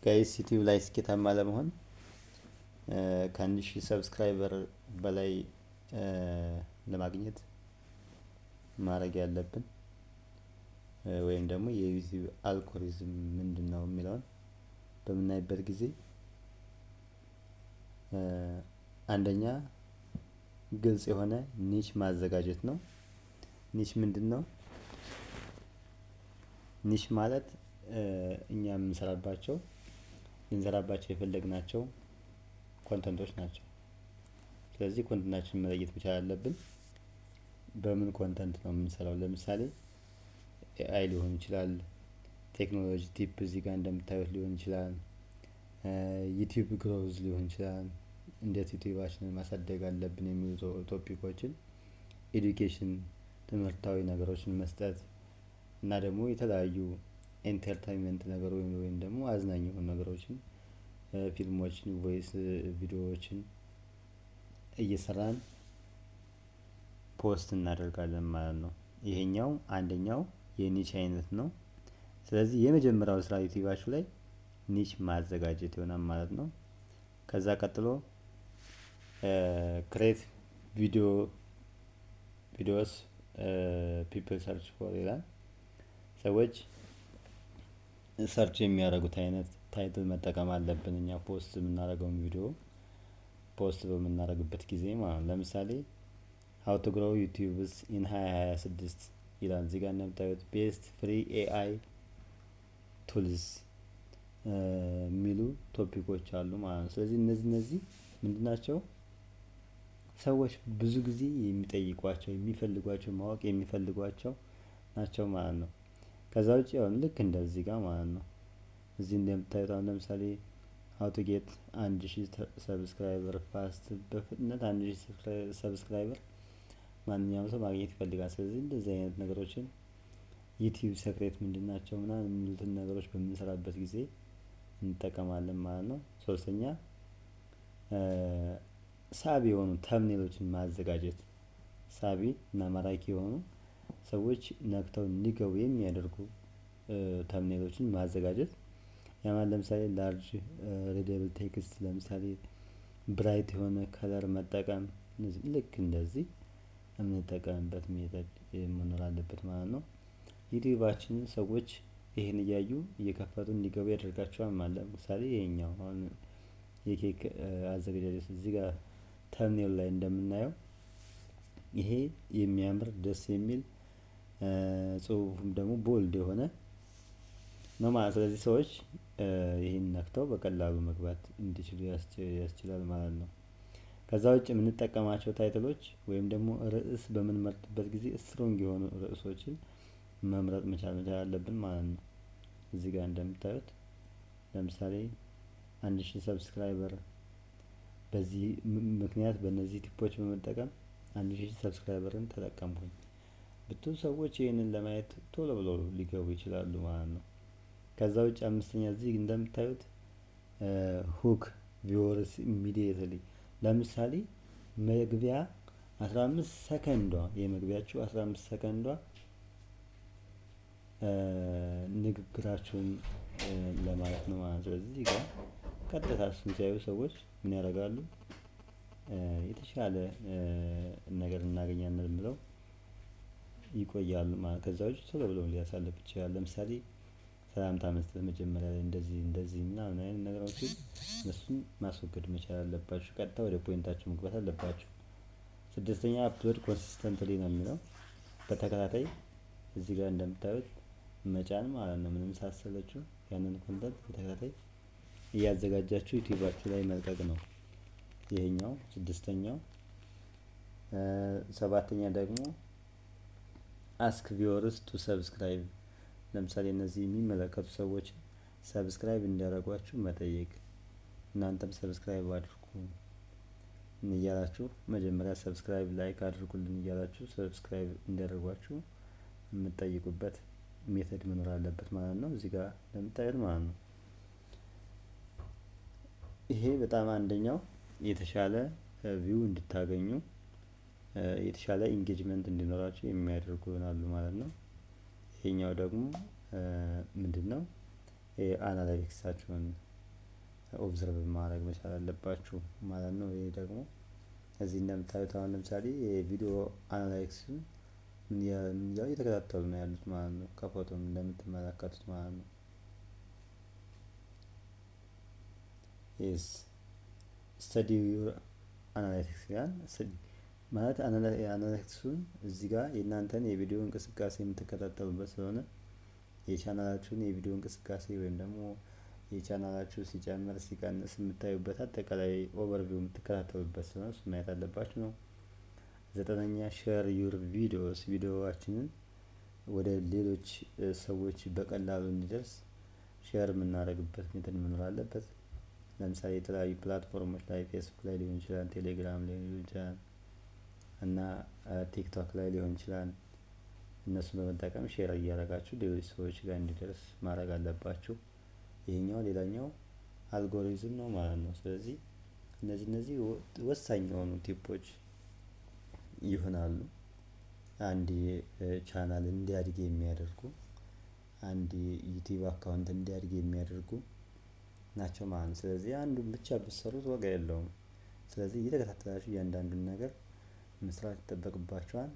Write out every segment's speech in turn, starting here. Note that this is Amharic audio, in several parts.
ጋይስ ዩቲዩብ ላይ ስኬታማ ለመሆን ከአንድ ሺህ ሰብስክራይበር በላይ ለማግኘት ማድረግ ያለብን ወይም ደግሞ የዩቲዩብ አልጎሪዝም ምንድን ነው የሚለውን በምናይበት ጊዜ አንደኛ ግልጽ የሆነ ኒች ማዘጋጀት ነው። ኒች ምንድን ነው? ኒች ማለት እኛ ልንሰራባቸው የፈለግናቸው ኮንተንቶች ናቸው። ስለዚህ ኮንተንታችንን መለየት መቻል አለብን። በምን ኮንተንት ነው የምንሰራው? ለምሳሌ ኤአይ ሊሆን ይችላል፣ ቴክኖሎጂ ቲፕ እዚህ ጋር እንደምታዩት ሊሆን ይችላል፣ ዩቲዩብ ግሮዝ ሊሆን ይችላል፣ እንዴት ዩቲዩባችንን ማሳደግ አለብን የሚሉ ቶፒኮችን፣ ኤዱኬሽን ትምህርታዊ ነገሮችን መስጠት እና ደግሞ የተለያዩ ኢንተርታይንመንት ነገር ወይም ደግሞ አዝናኝ የሆኑ ነገሮችን ፊልሞችን፣ ቮይስ ቪዲዮዎችን እየሰራን ፖስት እናደርጋለን ማለት ነው። ይሄኛው አንደኛው የኒች አይነት ነው። ስለዚህ የመጀመሪያው ስራ ዩቲዩባችሁ ላይ ኒች ማዘጋጀት ይሆናል ማለት ነው። ከዛ ቀጥሎ ክሬት ቪዲዮስ ፒፕል ሰርች ፎር ይላል። ሰዎች ሰርች የሚያደርጉት አይነት ታይትል መጠቀም አለብን እኛ ፖስት የምናደርገውን ቪዲዮ ፖስት በምናደርግበት ጊዜ ማለት ነው። ለምሳሌ ሃው ቱ ግሮው ዩቲዩብስ ኢን 2026 ይላል። እዚህ ጋር እንደምታዩት ቤስት ፍሪ ኤአይ ቱልስ የሚሉ ቶፒኮች አሉ ማለት ነው። ስለዚህ እነዚህ ምንድን ናቸው? ሰዎች ብዙ ጊዜ የሚጠይቋቸው የሚፈልጓቸው ማወቅ የሚፈልጓቸው ናቸው ማለት ነው። ከዛ ውጪ አሁን ልክ እንደዚህ ጋር ማለት ነው። እዚህ እንደምታዩት አሁን ለምሳሌ ሃው ቱ ጌት 1000 ሰብስክራይበር ፋስት፣ በፍጥነት 1000 ሰብስክራይበር ማንኛውም ሰው ማግኘት ይፈልጋል። ስለዚህ እንደዚህ አይነት ነገሮችን ዩቲዩብ ሰክሬት ምንድን ናቸው ምናምን የሚሉትን ነገሮች በምንሰራበት ጊዜ እንጠቀማለን ማለት ነው። ሶስተኛ ሳቢ የሆኑ ተምኔሎችን ማዘጋጀት፣ ሳቢ እና ማራኪ የሆኑ ሰዎች ነክተው እንዲገቡ የሚያደርጉ ተምኔሎችን ማዘጋጀት። ያ ማለት ለምሳሌ ላርጅ ሪደብል ቴክስት፣ ለምሳሌ ብራይት የሆነ ከለር መጠቀም፣ ልክ እንደዚህ የምንጠቀምበት ሜተድ መኖር አለበት ማለት ነው። ዩቲዩባችንን ሰዎች ይሄን እያዩ እየከፈቱ እንዲገቡ ያደርጋቸዋል ማለት ነው። ለምሳሌ ይሄኛው አሁን የኬክ አዘገጃጀት እዚህ ጋር ተምኔል ላይ እንደምናየው ይሄ የሚያምር ደስ የሚል ጽሁፉም ደግሞ ቦልድ የሆነ ነው ማለት። ስለዚህ ሰዎች ይሄን ነክተው በቀላሉ መግባት እንዲችሉ ያስችላል ማለት ነው። ከዛ ውጭ የምንጠቀማቸው ታይትሎች ወይም ደግሞ ርዕስ በምንመርጥበት ጊዜ ስትሮንግ የሆኑ ርዕሶችን መምረጥ መቻል አለብን ማለት ነው። እዚህ ጋር እንደምታዩት ለምሳሌ 1000 ሰብስክራይበር በዚህ ምክንያት በእነዚህ ቲፖች በመጠቀም 1000 ሰብስክራይበርን ተጠቀምኩኝ ብትሉ ሰዎች ይህንን ለማየት ቶሎ ብሎ ሊገቡ ይችላሉ ማለት ነው። ከዛ ውጭ አምስተኛ እዚህ እንደምታዩት ሁክ ቪወርስ ኢሚዲየትሊ፣ ለምሳሌ መግቢያ 15 ሰከንዷ የመግቢያችሁ 15 ሰከንዷ ንግግራችሁን ለማለት ነው ማለት ነው። ስለዚህ ጋር ቀጥታ እሱን ሲያዩ ሰዎች ምን ያደርጋሉ? የተሻለ ነገር እናገኛለን ብለው ይቆያሉ ማለት። ከዛ ውጪ ቶሎ ብለው ሊያሳልፍ ይችላል። ለምሳሌ ሰላምታ መስጠት መጀመሪያ ላይ እንደዚህ ምናምን አይነት ነገሮችን እነሱን ማስወገድ መቻል አለባችሁ። ቀጥታ ወደ ፖይንታችሁ መግባት አለባችሁ። ስድስተኛ አፕሎድ ኮንሲስተንትሊ ነው የሚለው፣ በተከታታይ እዚህ ጋር እንደምታዩት መጫን ማለት ነው። ምንም ሳትሰለቹ ያንን ኮንተንት በተከታታይ እያዘጋጃችሁ ዩቲዩባችሁ ላይ መልቀቅ ነው። ይሄኛው ስድስተኛው። ሰባተኛ ደግሞ አስክ ቪወርስ ቱ ሰብስክራይብ፣ ለምሳሌ እነዚህ የሚመለከቱ ሰዎች ሰብስክራይብ እንዲያደርጓችሁ መጠየቅ። እናንተም ሰብስክራይብ አድርጉ እያላችሁ መጀመሪያ ሰብስክራይብ ላይክ አድርጉልን እያላችሁ ሰብስክራይብ እንዲያደርጓችሁ የምትጠይቁበት ሜተድ መኖር አለበት ማለት ነው። እዚህ ጋር እንደምታዩት ማለት ነው። ይሄ በጣም አንደኛው የተሻለ ቪው እንድታገኙ የተሻለ ኢንጌጅመንት እንዲኖራችሁ የሚያደርጉ ይሆናሉ ማለት ነው። ይሄኛው ደግሞ ምንድነው? አናላይቲክሳችሁን ኦብዘርቭ ማድረግ መቻል አለባችሁ ማለት ነው። ይሄ ደግሞ እዚህ እንደምታዩት አሁን ለምሳሌ የቪዲዮ አናላይቲክስን ምን እያሉ እየተከታተሉ ነው ያሉት ማለት ነው። ከፎቶም እንደምትመለከቱት ማለት ነው። ኢዝ ስተዲ ዩር አናላይቲክስ ይላል። ማለት አናላይቲክሱን እዚህ ጋር የእናንተን የቪዲዮ እንቅስቃሴ የምትከታተሉበት ስለሆነ የቻናላችሁን የቪዲዮ እንቅስቃሴ ወይም ደግሞ የቻናላችሁ ሲጨምር ሲቀንስ የምታዩበት አጠቃላይ ኦቨርቪው የምትከታተሉበት ስለሆነ እሱ ማየት አለባችሁ ነው። 9ኛ ሼር ዩር ቪዲዮስ ቪዲዮዋችንን ወደ ሌሎች ሰዎች በቀላሉ እንዲደርስ ሼር የምናደርግበት ሜተድ መኖር አለበት። ለምሳሌ የተለያዩ ፕላትፎርሞች ላይ ፌስቡክ ላይ ሊሆን ይችላል፣ ቴሌግራም ላይ ሊሆን ይችላል እና ቲክቶክ ላይ ሊሆን ይችላል። እነሱን በመጠቀም ሼር እያደረጋችሁ ሌሎች ሰዎች ጋር እንዲደርስ ማድረግ አለባችሁ። ይሄኛው ሌላኛው አልጎሪዝም ነው ማለት ነው። ስለዚህ እነዚህ ወሳኝ የሆኑ ቲፖች ይሆናሉ። አንድ ቻናል እንዲያድግ የሚያደርጉ አንድ ዩቲዩብ አካውንት እንዲያድግ የሚያደርጉ ናቸው ማለት ነው። ስለዚህ አንዱን ብቻ ብትሰሩት ዋጋ የለውም። ስለዚህ እየተከታተላችሁ እያንዳንዱን ነገር መስራት ይጠበቅባችኋል።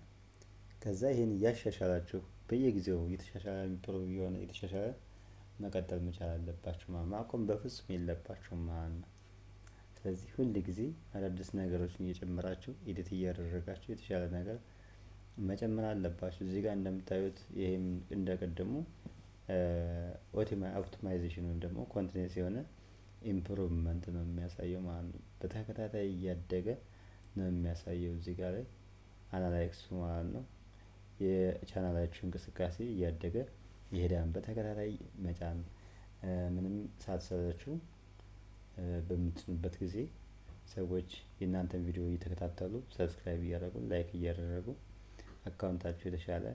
ከዛ ይሄን እያሻሻላችሁ በየጊዜው እየተሻሻለ ኢምፕሩቭ የሆነ እየተሻሻለ መቀጠል መቻል አለባችሁ። ማቆም በፍጹም የለባችሁም ማለት ነው። ስለዚህ ሁል ጊዜ አዳዲስ ነገሮችን እየጨመራችሁ ኤዲት እያደረጋችሁ የተሻለ ነገር መጨመር አለባችሁ። እዚህ ጋር እንደምታዩት ይሄም እንደቀደሙ ኦፕቲማይዜሽን ወይም ደግሞ ኮንቲኒየስ የሆነ ኢምፕሩቭመንት ነው የሚያሳየው ማለት ነው። በተከታታይ እያደገ ነው የሚያሳየው እዚህ ጋር ላይ አናላይቲክሱ ማለት ነው። የቻናላችሁ እንቅስቃሴ እያደገ ይሄዳል። በተከታታይ መጫን ምንም ሳትሰለቹ በምትጭኑበት ጊዜ ሰዎች የእናንተን ቪዲዮ እየተከታተሉ ሰብስክራይብ እያደረጉ ላይክ እያደረጉ አካውንታችሁ የተሻለ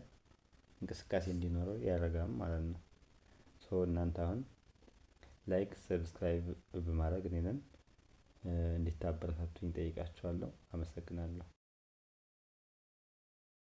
እንቅስቃሴ እንዲኖረው ያደርጋል ማለት ነው። ሶ እናንተ አሁን ላይክ ሰብስክራይብ በማድረግ እኔንን እንድታበረታቱኝ እጠይቃችኋለሁ። አመሰግናለሁ።